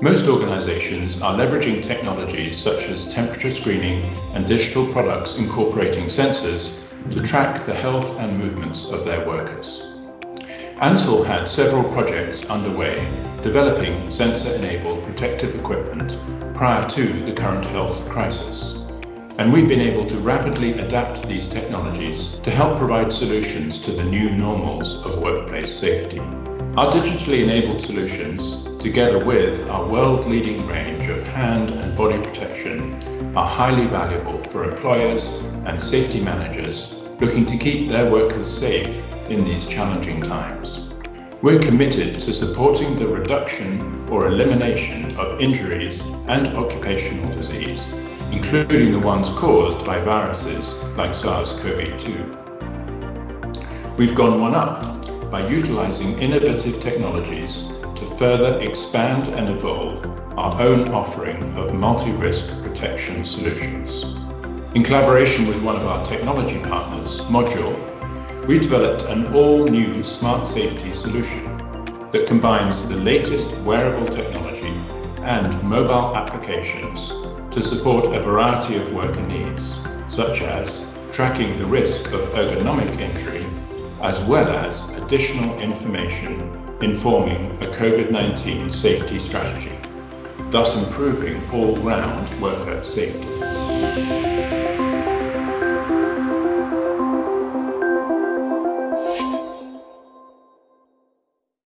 Most organizations are leveraging technologies such as temperature screening and digital products incorporating sensors to track the health and movements of their workers. Ansell had several projects underway developing sensor-enabled protective equipment prior to the current health crisis. And we've been able to rapidly adapt these technologies to help provide solutions to the new normals of workplace safety. Our digitally enabled solutions, together with our world-leading range of hand and body protection, are highly valuable for employers and safety managers looking to keep their workers safe in these challenging times. We're committed to supporting the reduction or elimination of injuries and occupational disease, including the ones caused by viruses like SARS-CoV-2. We've gone one up by utilizing innovative technologies to further expand and evolve our own offering of multi-risk protection solutions. In collaboration with one of our technology partners, Module, we developed an all-new smart safety solution that combines the latest wearable technology and mobile applications to support a variety of worker needs, such as tracking the risk of ergonomic injury, as well as additional information informing a COVID-19 safety strategy, thus improving all-round worker safety.